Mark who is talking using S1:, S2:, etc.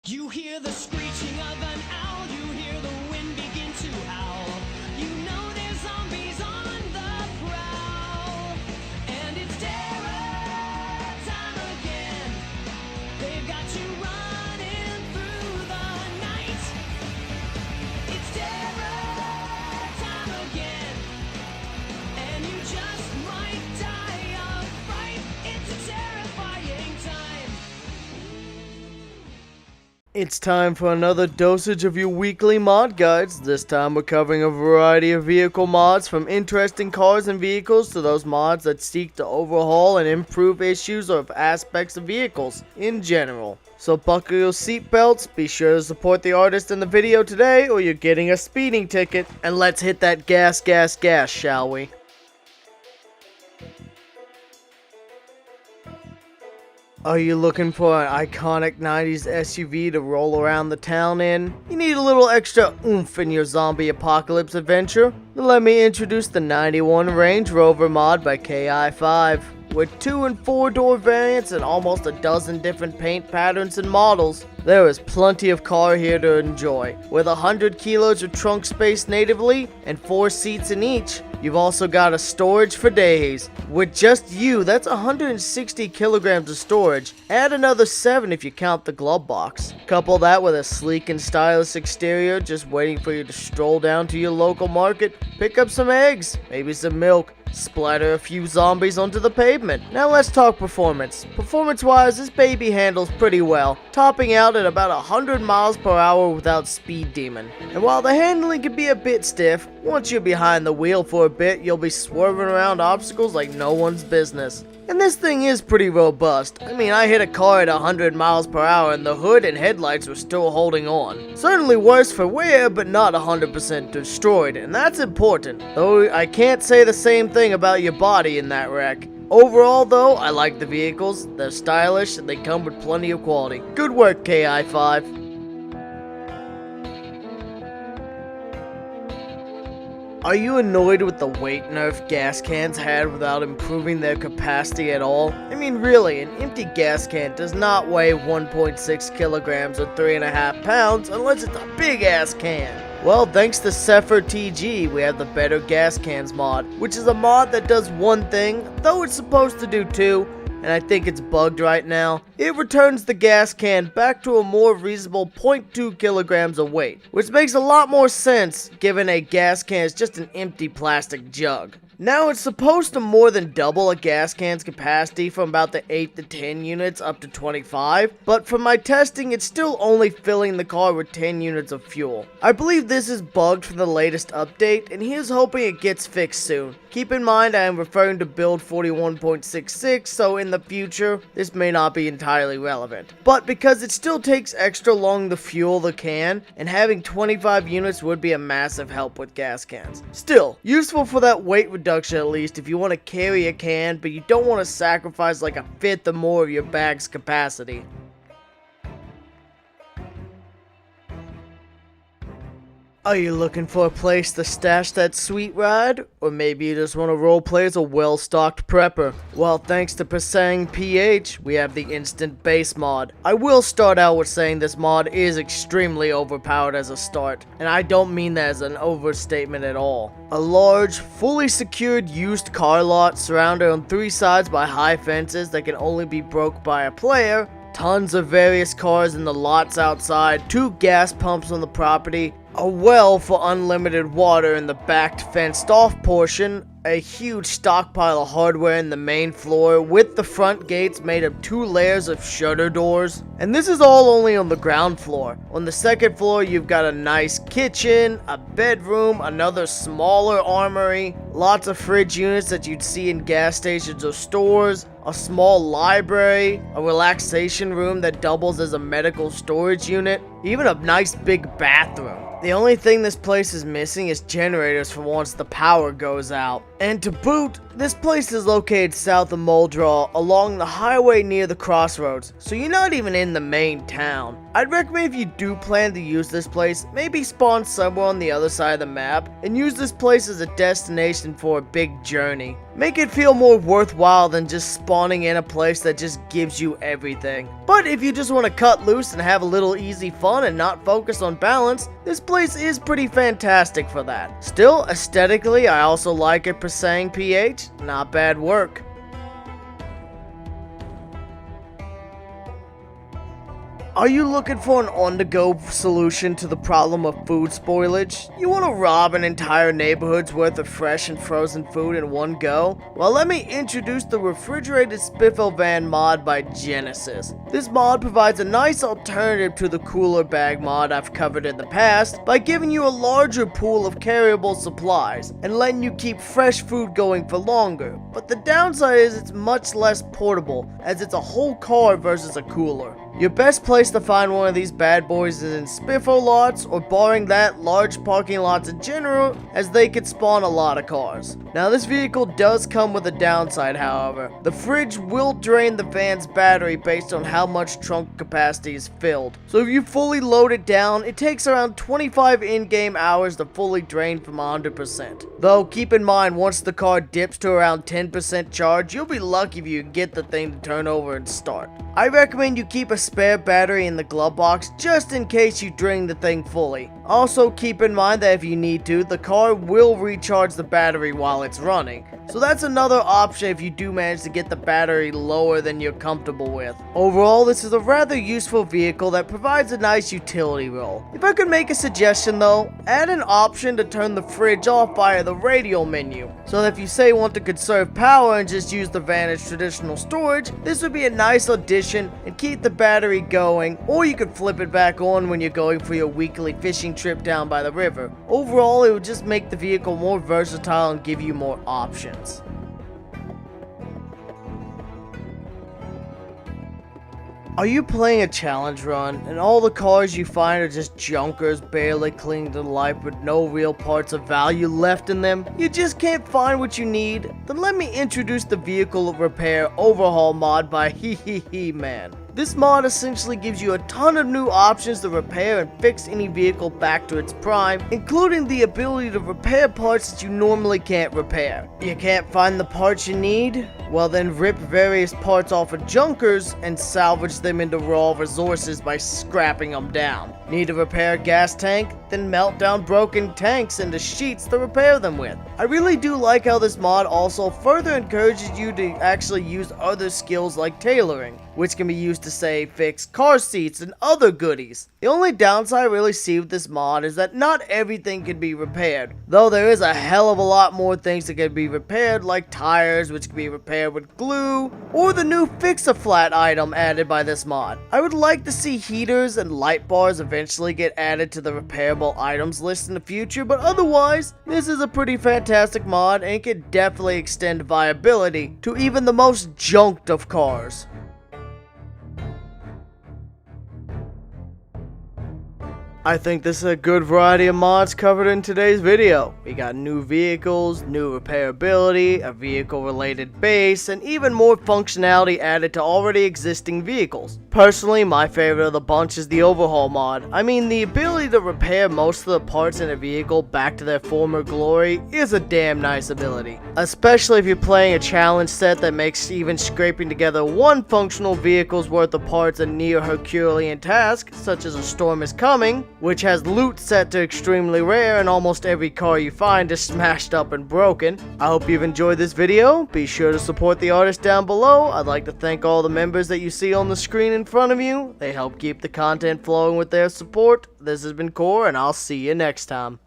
S1: You hear the screeching of an owl, you hear the wind begin to howl. You know there's zombies on the prowl. And it's terror time again. They've got you running through the night. It's terror time again. And you just might die of fright. It's a terrifying time.
S2: It's time for another dosage of your weekly mod guides. This time we're covering a variety of vehicle mods, from interesting cars and vehicles to those mods that seek to overhaul and improve issues or aspects of vehicles in general. So buckle your seatbelts, be sure to support the artist in the video today or you're getting a speeding ticket, and let's hit that gas, shall we? Are you looking for an iconic 90s SUV to roll around the town in? You need a little extra oomph in your zombie apocalypse adventure? Then let me introduce the 91 Range Rover mod by KI5. With 2 and 4 door variants and almost a dozen different paint patterns and models, there is plenty of car here to enjoy. With 100 kilos of trunk space natively and 4 seats in each, you've also got a storage for days. With just you, that's 160 kilograms of storage. Add another 7 if you count the glove box. Couple that with a sleek and stylish exterior just waiting for you to stroll down to your local market, pick up some eggs, maybe some milk, splatter a few zombies onto the pavement. Now let's talk performance. Performance-wise, this baby handles pretty well, topping out at about 100 miles per hour without Speed Demon. And while the handling can be a bit stiff, once you're behind the wheel for a bit, you'll be swerving around obstacles like no one's business. And this thing is pretty robust. I mean, I hit a car at 100 miles per hour and the hood and headlights were still holding on. Certainly worse for wear, but not 100% destroyed, and that's important. Though I can't say the same thing about your body in that wreck. Overall though, I like the vehicles. They're stylish and they come with plenty of quality. Good work, KI5. Are you annoyed with the weight nerf gas cans had without improving their capacity at all? I mean really, an empty gas can does not weigh 1.6 kilograms or 3.5 pounds unless it's a big ass can. Well, thanks to Zephyr TG, we have the Better Gas Cans mod, which is a mod that does one thing, though it's supposed to do two, and I think it's bugged right now. It returns the gas can back to a more reasonable 0.2 kilograms of weight, which makes a lot more sense given a gas can is just an empty plastic jug. Now it's supposed to more than double a gas can's capacity from about the 8 to 10 units up to 25, but from my testing it's still only filling the car with 10 units of fuel. I believe this is bugged from the latest update, and here's hoping it gets fixed soon. Keep in mind I am referring to build 41.66, so in the future this may not be entirely relevant. But because it still takes extra long to fuel the can, and having 25 units would be a massive help with gas cans. Still, useful for that weight reduction at least if you want to carry a can, but you don't want to sacrifice like a fifth or more of your bag's capacity. Are you looking for a place to stash that sweet ride? Or maybe you just want to roleplay as a well-stocked prepper? Well, thanks to Persang PH, we have the Instant Base mod. I will start out with saying this mod is extremely overpowered as a start, and I don't mean that as an overstatement at all. A large, fully secured used car lot surrounded on 3 sides by high fences that can only be broke by a player, tons of various cars in the lots outside, 2 gas pumps on the property, a well for unlimited water in the backed fenced off portion, a huge stockpile of hardware in the main floor with the front gates made of 2 layers of shutter doors. And this is all only on the ground floor. On the second floor you've got a nice kitchen, a bedroom, another smaller armory, lots of fridge units that you'd see in gas stations or stores, a small library, a relaxation room that doubles as a medical storage unit, even a nice big bathroom. The only thing this place is missing is generators for once the power goes out. And to boot, this place is located south of Muldraw along the highway near the crossroads, so you're not even in the main town. I'd recommend if you do plan to use this place, maybe spawn somewhere on the other side of the map and use this place as a destination for a big journey. Make it feel more worthwhile than just spawning in a place that just gives you everything. But if you just want to cut loose and have a little easy fun and not focus on balance, this place is pretty fantastic for that. Still, aesthetically, I also like it per saying pH, not bad work. Are you looking for an on-the-go solution to the problem of food spoilage? You want to rob an entire neighborhood's worth of fresh and frozen food in one go? Well, let me introduce the Refridgerated Spiffo van mod by Genesis. This mod provides a nice alternative to the cooler bag mod I've covered in the past by giving you a larger pool of carryable supplies and letting you keep fresh food going for longer. But the downside is it's much less portable, as it's a whole car versus a cooler. Your best place to find one of these bad boys is in Spiffo lots, or barring that, large parking lots in general, as they could spawn a lot of cars. Now this vehicle does come with a downside, however. The fridge will drain the van's battery based on how much trunk capacity is filled. So if you fully load it down, it takes around 25 in-game hours to fully drain from 100%. Though keep in mind, once the car dips to around 10% charge, you'll be lucky if you get the thing to turn over and start. I recommend you keep a spare battery in the glove box just in case you drain the thing fully. Also keep in mind that if you need to, the car will recharge the battery while it's running. So that's another option if you do manage to get the battery lower than you're comfortable with. Overall, this is a rather useful vehicle that provides a nice utility role. If I could make a suggestion though, add an option to turn the fridge off via the radial menu. So that if you say want to conserve power and just use the van as traditional storage, this would be a nice addition and keep the battery going, or you could flip it back on when you're going for your weekly fishing trip down by the river. Overall, it would just make the vehicle more versatile and give you more options. Are you playing a challenge run and all the cars you find are just junkers barely clinging to life with no real parts of value left in them? You just can't find what you need? Then let me introduce the vehicle repair overhaul mod by Man. This mod essentially gives you a ton of new options to repair and fix any vehicle back to its prime, including the ability to repair parts that you normally can't repair. You can't find the parts you need? Well then rip various parts off of junkers and salvage them into raw resources by scrapping them down. Need to repair a gas tank? Then melt down broken tanks into sheets to repair them with. I really do like how this mod also further encourages you to actually use other skills like tailoring, which can be used to say fix car seats and other goodies. The only downside I really see with this mod is that not everything can be repaired, though there is a hell of a lot more things that can be repaired, like tires, which can be repaired with glue, or the new fix-a-flat item added by this mod. I would like to see heaters and light bars eventually get added to the repairable items list in the future, but otherwise, this is a pretty fantastic mod and can definitely extend viability to even the most junked of cars. I think this is a good variety of mods covered in today's video. We got new vehicles, new repairability, a vehicle related base, and even more functionality added to already existing vehicles. Personally, my favorite of the bunch is the Overhaul mod. I mean, the ability to repair most of the parts in a vehicle back to their former glory is a damn nice ability. Especially if you're playing a challenge set that makes even scraping together one functional vehicle's worth of parts a near Herculean task, such as A Storm Is Coming, which has loot set to extremely rare and almost every car you find is smashed up and broken. I hope you've enjoyed this video. Be sure to support the artist down below. I'd like to thank all the members that you see on the screen in front of you. They help keep the content flowing with their support. This has been Core, and I'll see you next time.